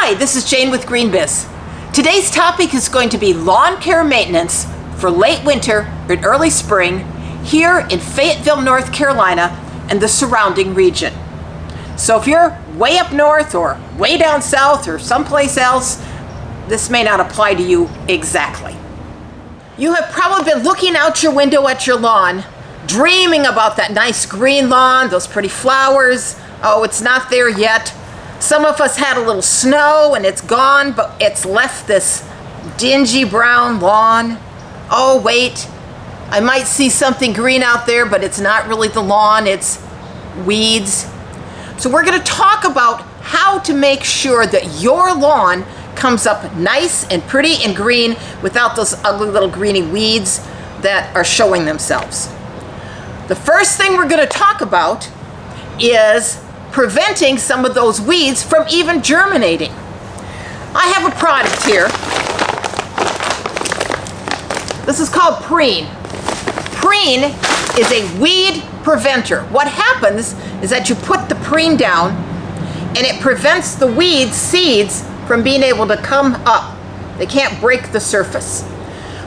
Hi, this is Jane with Green Biz. Today's topic is going to be lawn care maintenance for late winter and early spring here in Fayetteville, North Carolina and the surrounding region. So if you're way up north or way down south or someplace else, this may not apply to you exactly. You have probably been looking out your window at your lawn, dreaming about that nice green lawn, those pretty flowers. Oh, it's not there yet. Some of us had a little snow and it's gone, but it's left this dingy brown lawn. Oh, wait, I might see something green out there, but it's not really the lawn, it's weeds. So we're going to talk about how to make sure that your lawn comes up nice and pretty and green without those ugly little greeny weeds that are showing themselves. The first thing we're going to talk about is preventing some of those weeds from even germinating. I have a product here. This is called Preen. Preen is a weed preventer. What happens is that you put the Preen down and it prevents the weed seeds from being able to come up. They can't break the surface.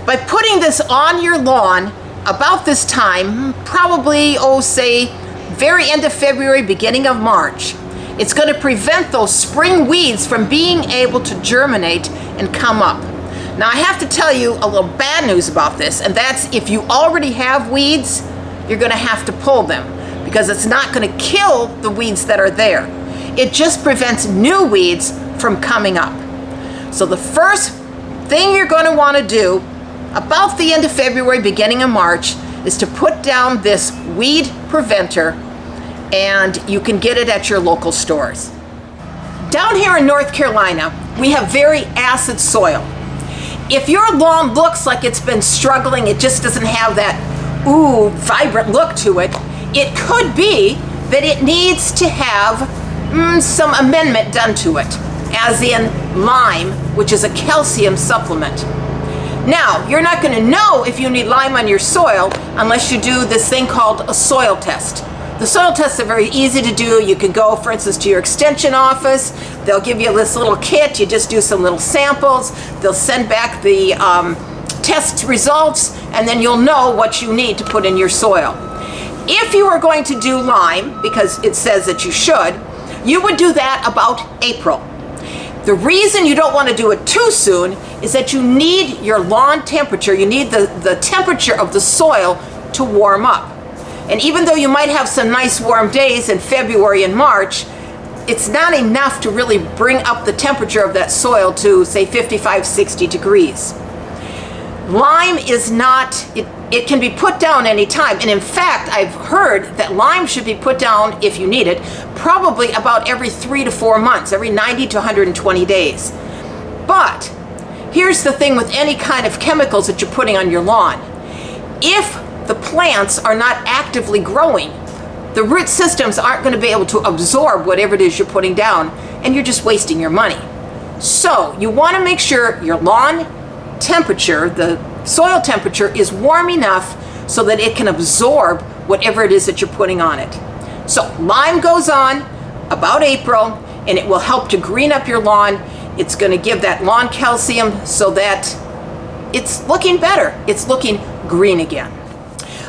By putting this on your lawn about this time, probably, say, very end of February, beginning of March, it's going to prevent those spring weeds from being able to germinate and come up. Now I have to tell you a little bad news about this, and that's if you already have weeds, you're going to have to pull them because it's not going to kill the weeds that are there. It just prevents new weeds from coming up. So the first thing you're going to want to do about the end of February, beginning of March, is to put down this weed preventer, and you can get it at your local stores. Down here in North Carolina, we have very acid soil. If your lawn looks like it's been struggling, it just doesn't have that vibrant look to it, it could be that it needs to have some amendment done to it, as in lyme, which is a calcium supplement. Now, you're not going to know if you need lyme on your soil unless you do this thing called a soil test. The soil tests are very easy to do. You can go, for instance, to your extension office. They'll give you this little kit. You just do some little samples. They'll send back the test results, and then you'll know what you need to put in your soil. If you are going to do lyme, because it says that you should, you would do that about April. The reason you don't want to do it too soon is that you need your lawn temperature, you need the temperature of the soil to warm up. And even though you might have some nice warm days in February and March, it's not enough to really bring up the temperature of that soil to, say, 55, 60 degrees. Lyme is not, it can be put down anytime. And in fact, I've heard that lyme should be put down, if you need it, probably about every 3 to 4 months, every 90 to 120 days. But here's the thing with any kind of chemicals that you're putting on your lawn. If the plants are not actively growing, the root systems aren't going to be able to absorb whatever it is you're putting down, and you're just wasting your money. So you want to make sure your lawn temperature, the soil temperature, is warm enough so that it can absorb whatever it is that you're putting on it. So lyme goes on about April, and it will help to green up your lawn. It's going to give that lawn calcium so that it's looking better. It's looking green again.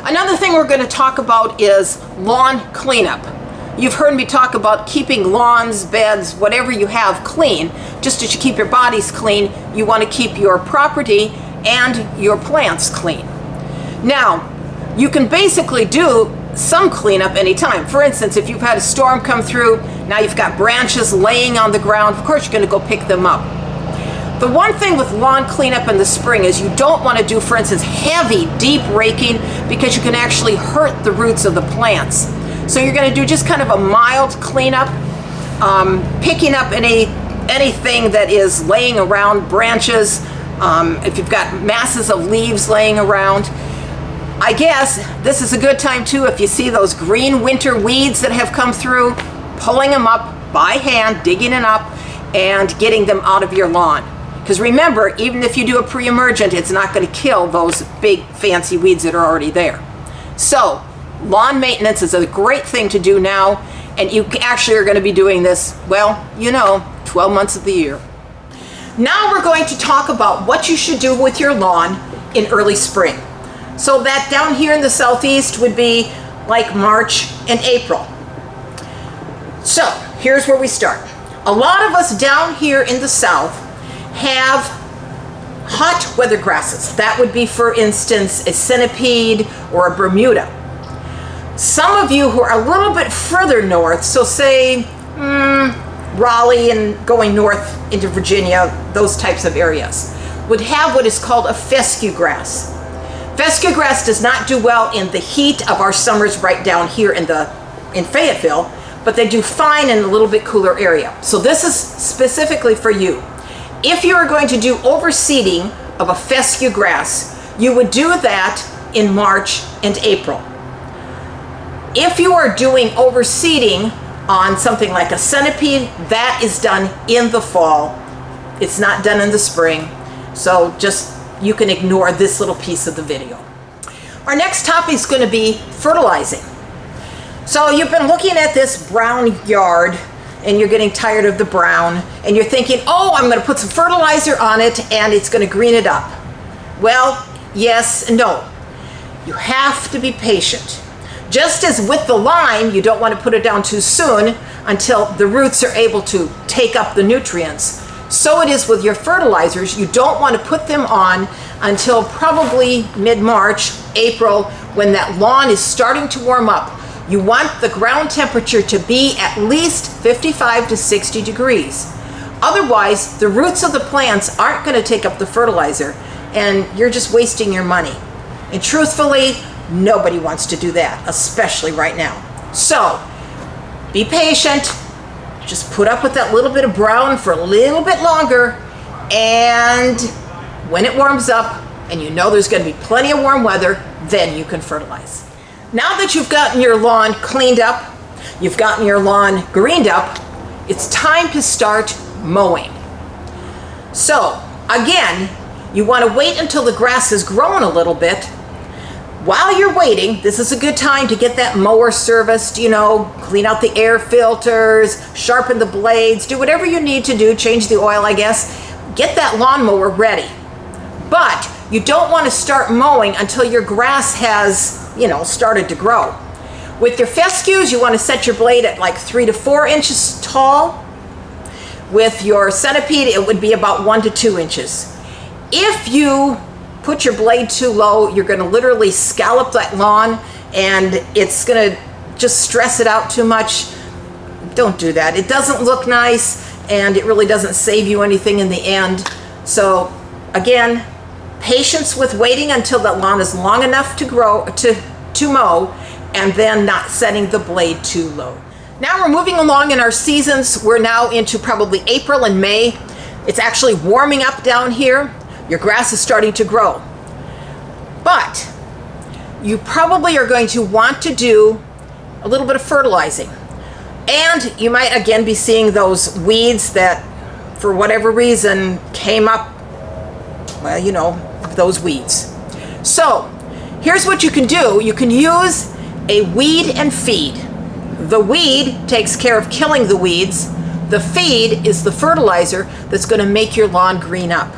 Another thing we're going to talk about is lawn cleanup. You've heard me talk about keeping lawns, beds, whatever you have clean. Just as you keep your bodies clean, you want to keep your property and your plants clean. Now, you can basically do some cleanup anytime. For instance, if you've had a storm come through, now you've got branches laying on the ground, of course you're going to go pick them up. The one thing with lawn cleanup in the spring is you don't want to do, for instance, heavy, deep raking, because you can actually hurt the roots of the plants. So you're going to do just kind of a mild cleanup, picking up anything that is laying around, branches, if you've got masses of leaves laying around. I guess this is a good time too, if you see those green winter weeds that have come through, pulling them up by hand, digging them up, and getting them out of your lawn. Because remember, even if you do a pre-emergent, it's not going to kill those big fancy weeds that are already there. So lawn maintenance is a great thing to do now, and you actually are going to be doing this, well, 12 months of the year. Now we're going to talk about what you should do with your lawn in early spring. So that down here in the southeast would be like March and April. So here's where we start. A lot of us down here in the south have hot weather grasses. That would be, for instance, a centipede or a Bermuda. Some of you who are a little bit further north, so say Raleigh and going north into Virginia, those types of areas, would have what is called a fescue grass. Fescue grass does not do well in the heat of our summers right down here in Fayetteville, but they do fine in a little bit cooler area. So this is specifically for you. If you are going to do overseeding of a fescue grass, you would do that in March and April. If you are doing overseeding on something like a centipede, that is done in the fall. It's not done in the spring. So you can ignore this little piece of the video. Our next topic is going to be fertilizing. So you've been looking at this brown yard and you're getting tired of the brown and you're thinking, oh, I'm going to put some fertilizer on it and it's going to green it up. Well, yes and no. You have to be patient. Just as with the lime, you don't want to put it down too soon until the roots are able to take up the nutrients. So it is with your fertilizers. You don't want to put them on until probably mid-March, April, when that lawn is starting to warm up. You want the ground temperature to be at least 55 to 60 degrees. Otherwise, the roots of the plants aren't going to take up the fertilizer and you're just wasting your money. And truthfully, nobody wants to do that, especially right now. So, be patient. Just put up with that little bit of brown for a little bit longer, and when it warms up and you know there's going to be plenty of warm weather, then you can fertilize. Now that you've gotten your lawn cleaned up, you've gotten your lawn greened up, it's time to start mowing. So again, you want to wait until the grass has grown a little bit. While you're waiting, this is a good time to get that mower serviced, clean out the air filters, sharpen the blades, do whatever you need to do, change the oil, I guess. Get that lawnmower ready. But you don't want to start mowing until your grass has, started to grow. With your fescues, you want to set your blade at like 3 to 4 inches tall. With your centipede, it would be about 1 to 2 inches. If you put your blade too low, you're going to literally scallop that lawn and it's going to just stress it out too much. Don't do that. It doesn't look nice and it really doesn't save you anything in the end. So again, patience with waiting until that lawn is long enough to grow, to mow, and then not setting the blade too low. Now we're moving along in our seasons. We're now into probably April and May. It's actually warming up down here. Your grass is starting to grow. But you probably are going to want to do a little bit of fertilizing. And you might again be seeing those weeds that for whatever reason came up, those weeds. So here's what you can do. You can use a weed and feed. The weed takes care of killing the weeds. The feed is the fertilizer that's going to make your lawn green up.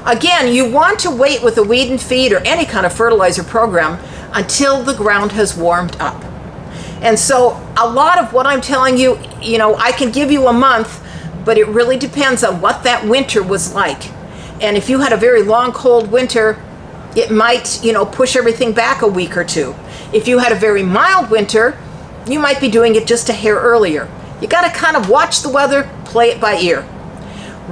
Again, you want to wait with a weed and feed or any kind of fertilizer program until the ground has warmed up. And so a lot of what I'm telling you, I can give you a month, but it really depends on what that winter was like. And if you had a very long, cold winter, it might, push everything back a week or two. If you had a very mild winter, you might be doing it just a hair earlier. You got to kind of watch the weather, play it by ear.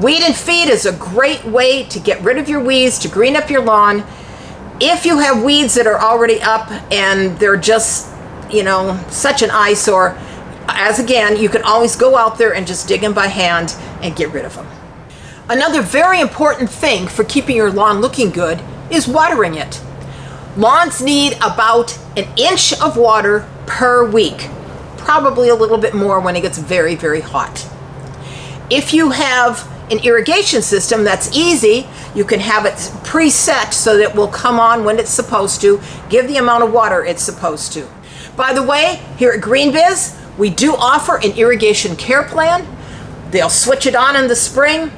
Weed and feed is a great way to get rid of your weeds, to green up your lawn. If you have weeds that are already up and they're just, such an eyesore, again, you can always go out there and just dig them by hand and get rid of them. Another very important thing for keeping your lawn looking good is watering it. Lawns need about 1 inch of water per week, probably a little bit more when it gets very, very hot. If you have an irrigation system, that's easy. You can have it preset so that it will come on when it's supposed to, give the amount of water it's supposed to. By the way, here at Green Biz, we do offer an irrigation care plan. They'll switch it on in the spring.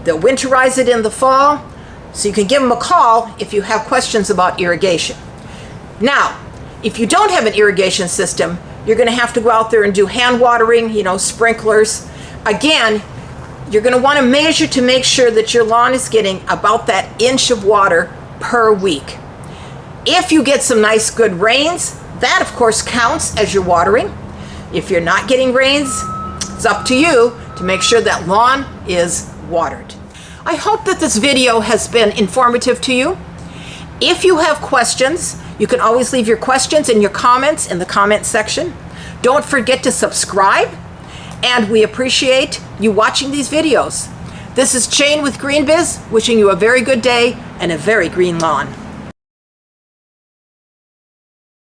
They'll winterize it in the fall. So you can give them a call if you have questions about irrigation. Now, if you don't have an irrigation system, you're going to have to go out there and do hand watering, sprinklers. Again, you're going to want to measure to make sure that your lawn is getting about that inch of water per week. If you get some nice good rains, that of course counts as your watering. If you're not getting rains, it's up to you to make sure that lawn is watered. I hope that this video has been informative to you. If you have questions, you can always leave your questions and your comments in the comment section. Don't forget to subscribe, and we appreciate you watching these videos. This is Jane with Green Biz, wishing you a very good day and a very green lawn.